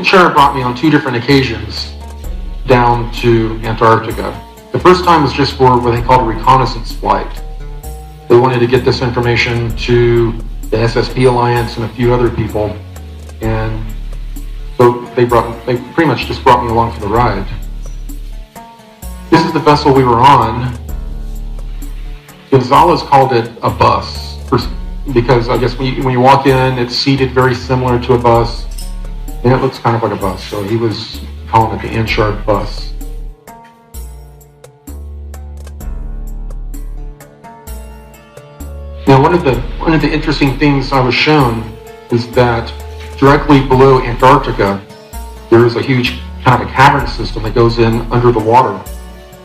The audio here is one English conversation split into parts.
ANSHARS brought me on 2 different occasions down to Antarctica. The first time was just for what they called a reconnaissance flight. They wanted to get this information to the SSP Alliance and a few other people, and so they pretty much just brought me along for the ride. This is the vessel we were on. Gonzalez called it a bus, because I guess when you walk in, it's seated very similar to a bus, and it looks kind of like a bus, so he was calling it the ANSHARS bus. Now, one of the interesting things I was shown is that directly below Antarctica, there is a huge kind of a cavern system that goes in under the water,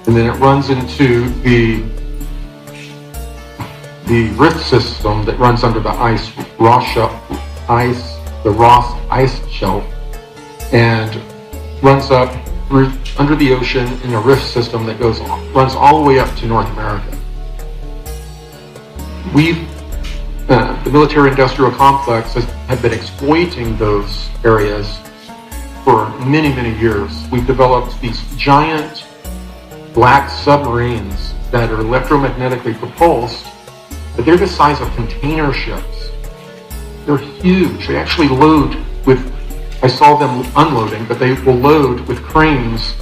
and then it runs into the rift system that runs under the Ross ice shelf, and runs up under the ocean in a rift system that runs all the way up to North America. The military-industrial complex have been exploiting those areas for many, many years. We've developed these giant black submarines that are electromagnetically propulsed, but they're the size of container ships. They're huge. They actually load I saw them unloading, but they will load with cranes,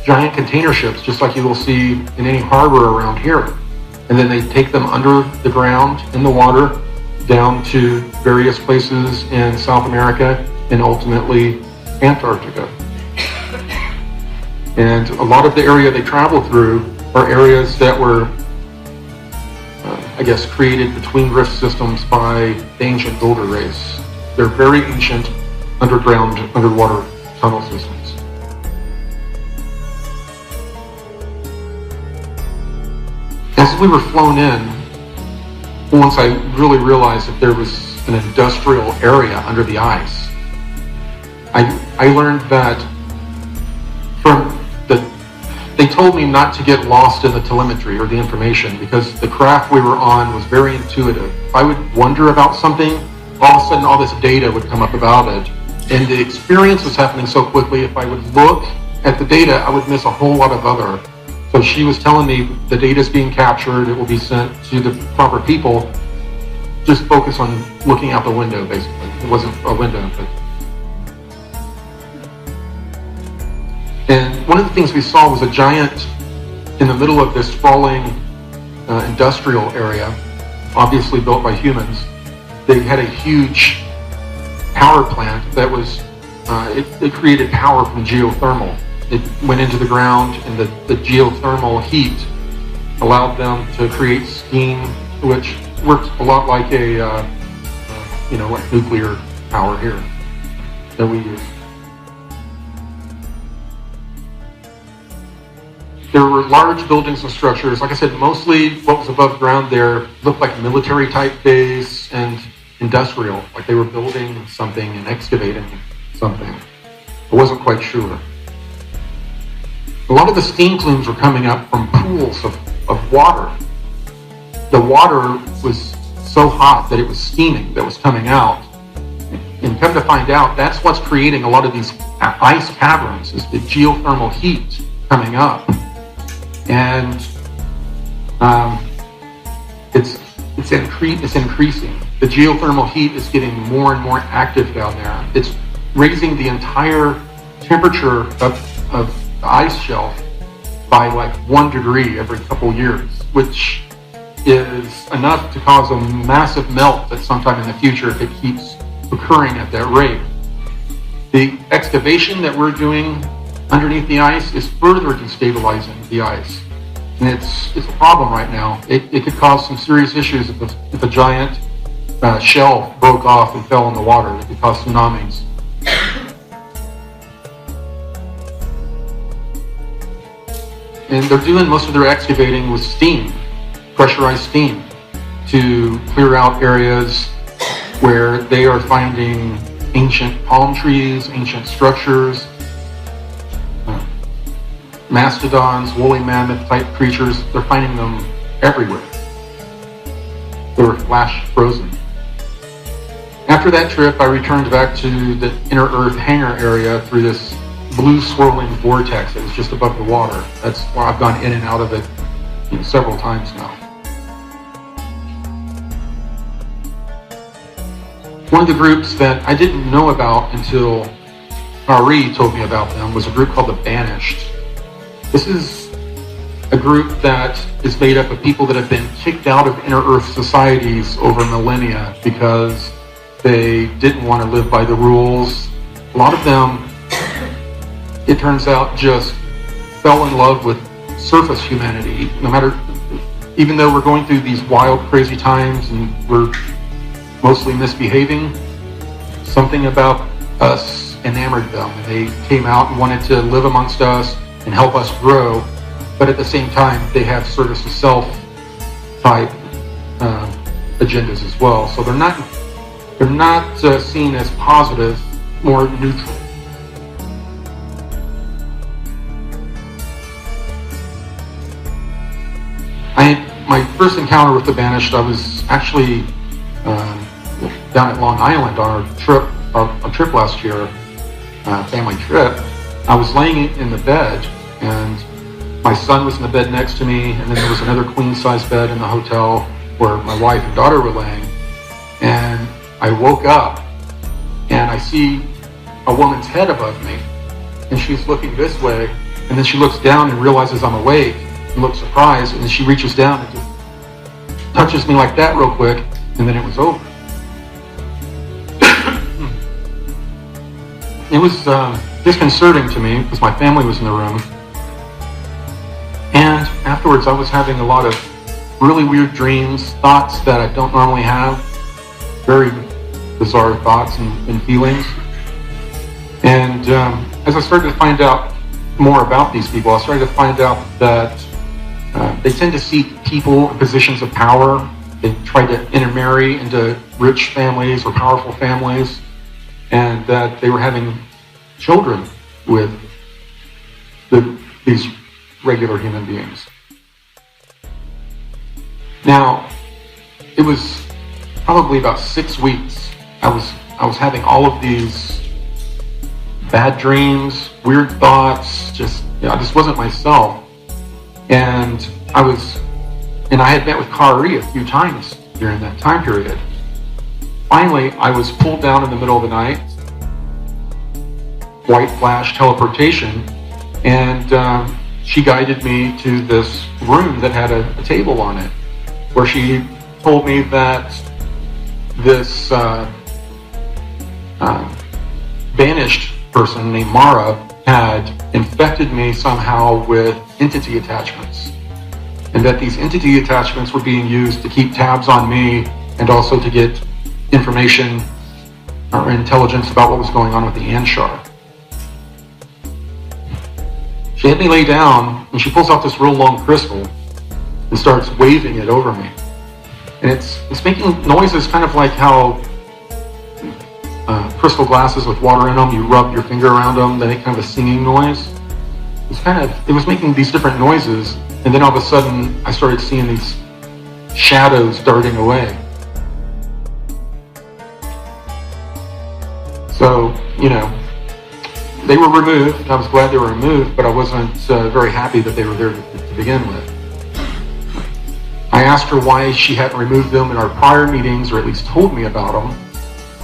giant container ships, just like you will see in any harbor around here. And then they take them under the ground, in the water, down to various places in South America and ultimately Antarctica. And a lot of the area they travel through are areas that were, created between rift systems by the ancient Goode race. They're very ancient underwater tunnel systems. As we were flown in, once I really realized that there was an industrial area under the ice, I learned that they told me not to get lost in the telemetry or the information, because the craft we were on was very intuitive. If I would wonder about something, all of a sudden all this data would come up about it. And the experience was happening so quickly, if I would look at the data, I would miss a whole lot of other. So she was telling me the data is being captured, it will be sent to the proper people. Just focus on looking out the window, basically. It wasn't a window, but... And one of the things we saw was a giant, in the middle of this sprawling industrial area, obviously built by humans. They had a huge power plant that was, it created power from geothermal. It went into the ground, and the geothermal heat allowed them to create steam, which worked a lot like like nuclear power here that we use. There were large buildings and structures. Like I said, mostly what was above ground there looked like a military type base and industrial, like they were building something and excavating something. I wasn't quite sure. A lot of the steam plumes were coming up from pools of water. The water was so hot that it was steaming that was coming out. And come to find out, that's what's creating a lot of these ice caverns, is the geothermal heat coming up. And it's increasing. The geothermal heat is getting more and more active down there. It's raising the entire temperature of the ice shelf by like 1 degree every couple years, which is enough to cause a massive melt at some time in the future if it keeps occurring at that rate. The excavation that we're doing underneath the ice is further destabilizing the ice. And it's a problem right now. It could cause some serious issues if a giant shell broke off and fell in the water. It could cause tsunamis. And they're doing most of their excavating with steam, pressurized steam, to clear out areas where they are finding ancient palm trees, ancient structures, mastodons, woolly mammoth type creatures. They're finding them everywhere. They were flash frozen. After that trip, I returned back to the inner Earth hangar area through this blue swirling vortex that was just above the water. That's where I've gone in and out of it several times now. One of the groups that I didn't know about until Ari told me about them was a group called the Banished. This is a group that is made up of people that have been kicked out of inner Earth societies over millennia because they didn't want to live by the rules. A lot of them, it turns out, just fell in love with surface humanity. No matter, even though we're going through these wild, crazy times and we're mostly misbehaving, something about us enamored them. And they came out and wanted to live amongst us and help us grow. But at the same time, they have service to self type agendas as well. So they're not seen as positive, more neutral. My first encounter with the Banished, I was actually down at Long Island on our trip last year, family trip. I was laying in the bed, and my son was in the bed next to me, and then there was another queen-size bed in the hotel where my wife and daughter were laying. And I woke up, and I see a woman's head above me, and she's looking this way, and then she looks down and realizes I'm awake, and looks surprised, and then she reaches down and just touches me like that real quick, and then it was over. It was disconcerting to me because my family was in the room, and afterwards I was having a lot of really weird dreams, thoughts that I don't normally have, very bizarre thoughts and feelings. And as I started to find out more about these people, I started to find out that they tend to seek people in positions of power. They try to intermarry into rich families or powerful families, and that they were having children with these regular human beings. Now, it was probably about 6 weeks. I was having all of these bad dreams, weird thoughts, I just wasn't myself. And I had met with Kari a few times during that time period. Finally, I was pulled down in the middle of the night, white flash teleportation, and she guided me to this room that had a table on it, where she told me that this banished person named Mara had infected me somehow with entity attachments, and that these entity attachments were being used to keep tabs on me and also to get information or intelligence about what was going on with the ANSHAR. She had me lay down, and she pulls out this real long crystal and starts waving it over me. And it's making noises kind of like how crystal glasses with water in them, you rub your finger around them, they make kind of a singing noise. It was making these different noises, and then all of a sudden I started seeing these shadows darting away. So, they were removed. I was glad they were removed, but I wasn't very happy that they were there to begin with. I asked her why she hadn't removed them in our prior meetings, or at least told me about them.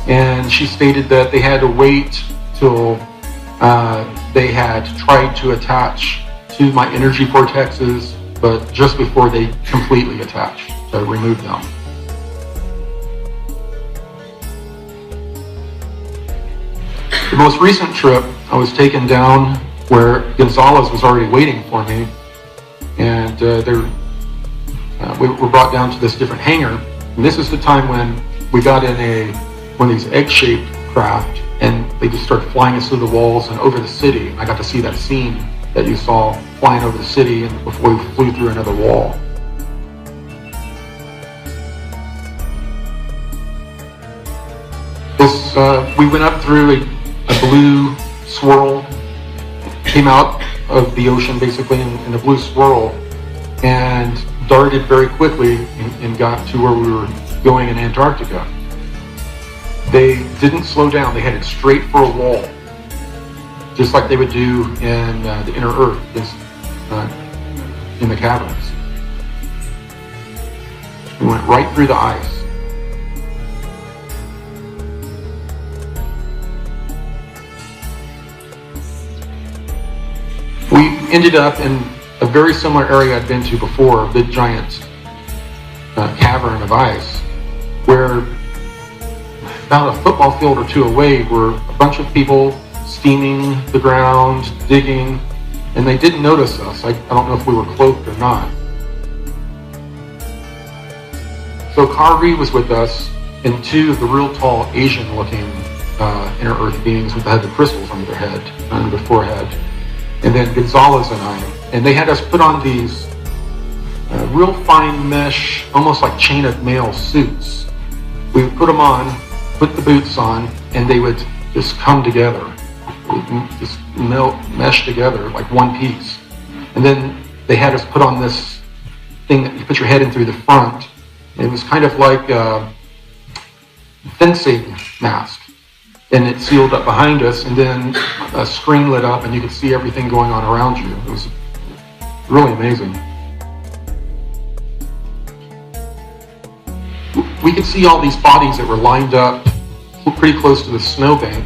And she stated that they had to wait till they had tried to attach to my energy vortexes, but just before they completely attached, to remove them. The most recent trip, I was taken down where Gonzalez was already waiting for me, and we were brought down to this different hangar. And this is the time when we got in one of these egg-shaped craft, and they just started flying us through the walls and over the city. I got to see that scene that you saw flying over the city and before we flew through another wall. We went up through a blue swirl, came out of the ocean basically in a blue swirl, and darted very quickly and got to where we were going in Antarctica. They didn't slow down. They headed straight for a wall, just like they would do in the inner Earth, in the caverns. We went right through the ice. We ended up in a very similar area I'd been to before, a big giant cavern of ice, where about a football field or two away were a bunch of people steaming the ground, digging, and they didn't notice us. I don't know if we were cloaked or not. So Kari was with us, and two of the real tall Asian-looking inner Earth beings with the head of crystals under their head, under their forehead, and then Gonzalez and I. And they had us put on these real fine mesh, almost like chain of mail suits. We would put them on, put the boots on, and they would just come together, just mesh together like one piece. And then they had us put on this thing that you put your head in through the front. And it was kind of like a fencing mask. And it sealed up behind us, and then a screen lit up, and you could see everything going on around you. It was really amazing. We could see all these bodies that were lined up pretty close to the snowbank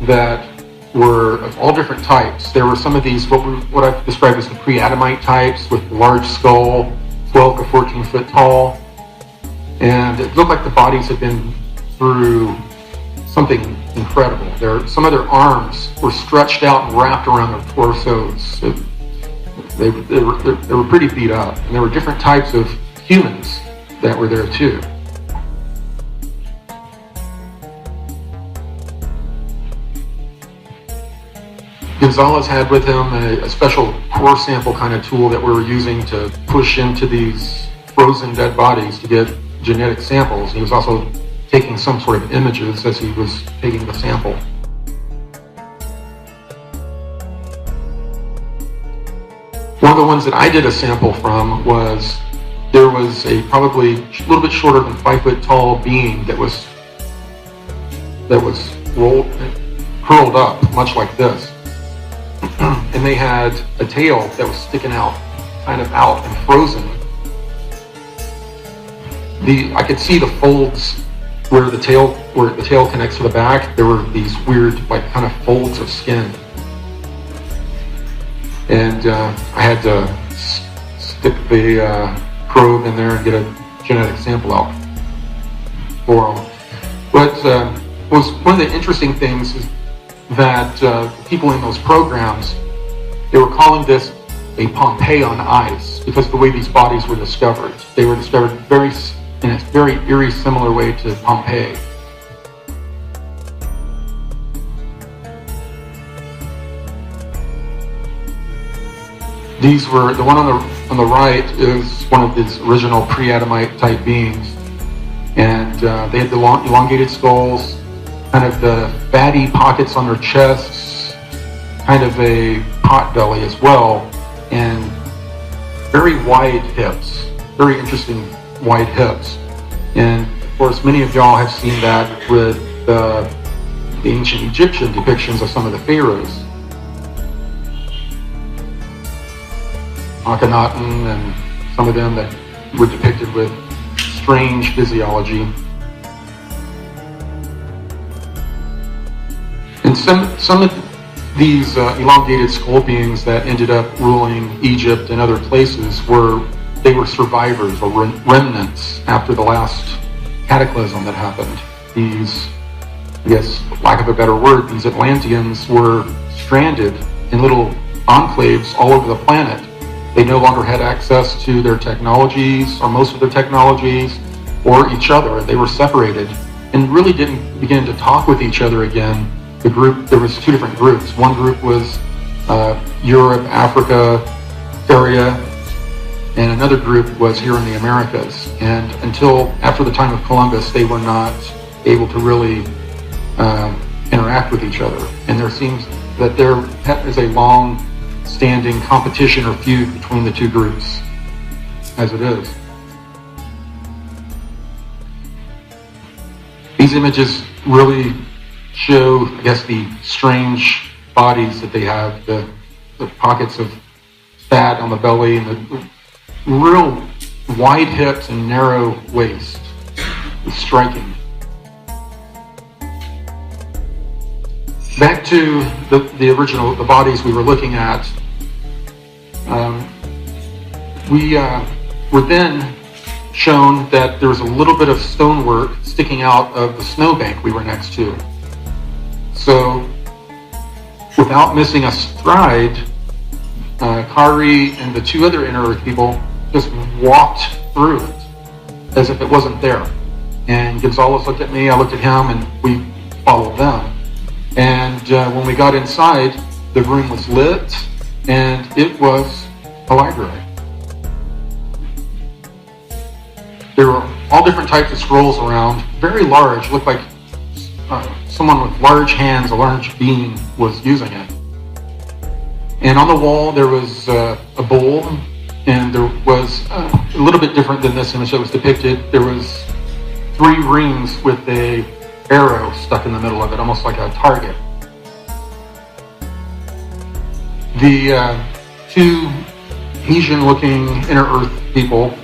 that were of all different types. There were some of these, what I've described as the pre-Adamite types, with the large skull, 12 or 14 foot tall. And it looked like the bodies had been through something incredible. Some of their arms were stretched out and wrapped around their torsos. They were pretty beat up. And there were different types of humans that were there too. Gonzalez had with him a special core sample kind of tool that we were using to push into these frozen dead bodies to get genetic samples. He was also taking some sort of images as he was taking the sample. One of the ones that I did a sample from was, there was a probably a little bit shorter than 5 foot tall being that was curled up, much like this. And they had a tail that was sticking out, kind of out and frozen. I could see the folds where the tail connects to the back. There were these weird, like, kind of folds of skin. And I had to stick the probe in there and get a genetic sample out for them. But was one of the interesting things is that people in those programs, they were calling this a Pompeii on ice because of the way these bodies were discovered. They were discovered in a very eerie, similar way to Pompeii. These were, the one on the right is one of these original pre-Adamite type beings, and they had the long, elongated skulls, kind of the fatty pockets on their chests, kind of a pot belly as well, and very wide hips, very interesting wide hips. And of course, many of y'all have seen that with the ancient Egyptian depictions of some of the pharaohs. Akhenaten and some of them that were depicted with strange physiology. And some of these elongated skull beings that ended up ruling Egypt and other places were survivors or remnants after the last cataclysm that happened. These, I guess, lack of a better word, these Atlanteans were stranded in little enclaves all over the planet. They no longer had access to their technologies, or most of their technologies, or each other. They were separated and really didn't begin to talk with each other again. The group, there was two different groups. One group was Europe, Africa area, and another group was here in the Americas. And until after the time of Columbus, they were not able to really interact with each other. And there seems that there is a long-standing competition or feud between the two groups, as it is. These images really show, I guess, the strange bodies that they have, the pockets of fat on the belly, and the real wide hips and narrow waist. It's striking. Back to the original, the bodies we were looking at. We were then shown that there was a little bit of stonework sticking out of the snowbank we were next to. So, without missing a stride, Kari and the two other Inner Earth people just walked through it as if it wasn't there. And Gonzalez looked at me, I looked at him, and we followed them. And when we got inside, the room was lit, and it was a library. There were all different types of scrolls around, very large, looked like someone with large hands, a large being, was using it. And on the wall there was a bowl, and there was a little bit different than this image that was depicted. There was 3 rings with a arrow stuck in the middle of it, almost like a target. The 2 Asian-looking Inner Earth people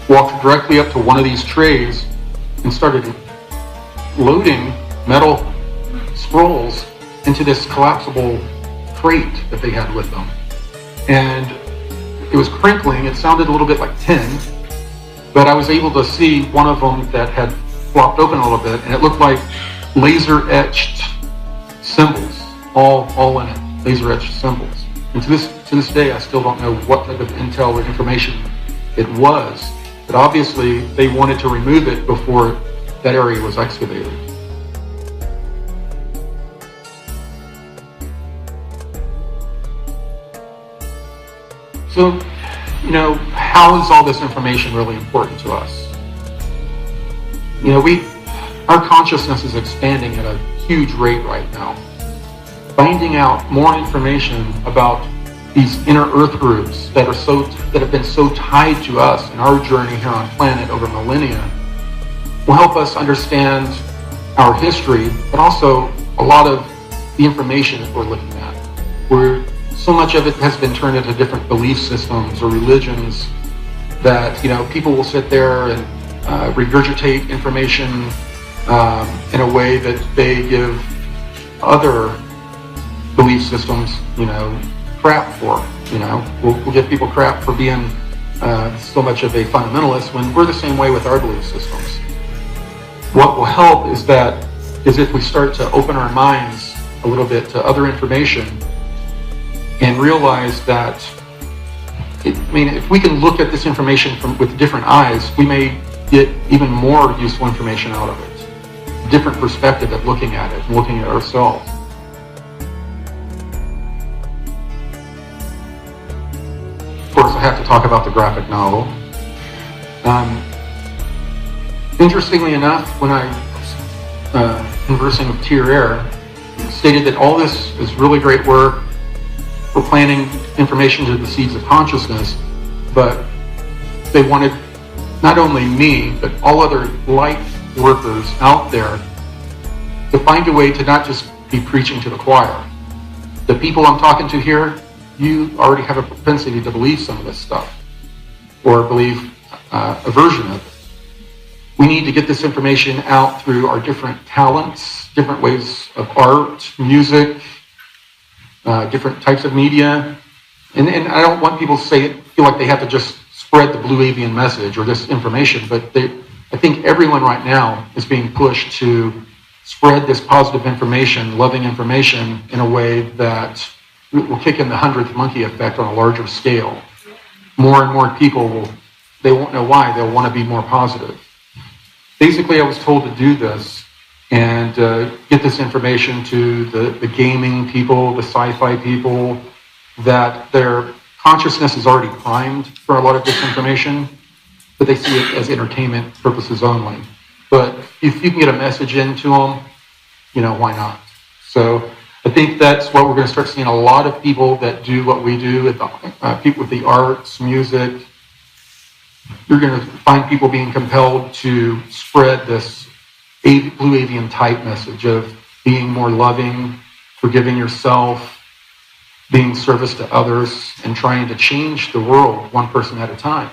walked directly up to one of these trays and started loading metal scrolls into this collapsible crate that they had with them. And it was crinkling. It sounded a little bit like tin, but I was able to see one of them that had flopped open a little bit, and it looked like laser-etched symbols, all in it, laser-etched symbols. And to this day, I still don't know what type of intel or information it was, but obviously they wanted to remove it before that area was excavated. So, how is all this information really important to us? Our consciousness is expanding at a huge rate right now. Finding out more information about these Inner Earth groups that have been so tied to us in our journey here on planet over millennia will help us understand our history, but also a lot of the information that we're looking at. So much of it has been turned into different belief systems or religions that, people will sit there and regurgitate information in a way that they give other belief systems, crap for. We'll give people crap for being so much of a fundamentalist when we're the same way with our belief systems. What will help is if we start to open our minds a little bit to other information and realize that, if we can look at this information with different eyes, we may get even more useful information out of it. A different perspective of looking at it and looking at ourselves. Of course, I have to talk about the graphic novel. Interestingly enough, when I was conversing with Tier Air, stated that all this is really great work. We're planting information to the seeds of consciousness, but they wanted not only me, but all other light workers out there to find a way to not just be preaching to the choir. The people I'm talking to here, you already have a propensity to believe some of this stuff, or believe a version of it. We need to get this information out through our different talents, different ways of art, music, different types of media. And I don't want people to feel like they have to just spread the blue avian message or this information, but I think everyone right now is being pushed to spread this positive information, loving information in a way that will kick in the 100th monkey effect on a larger scale. More and more people they won't know why, they'll want to be more positive. Basically, I was told to do this and get this information to the gaming people, the sci-fi people, that their consciousness is already primed for a lot of this information, but they see it as entertainment purposes only. But if you can get a message into them, why not? So I think that's what we're going to start seeing. A lot of people that do what we do, people with the arts, music, you're going to find people being compelled to spread this blue avian type message of being more loving, forgiving yourself, being service to others, and trying to change the world one person at a time.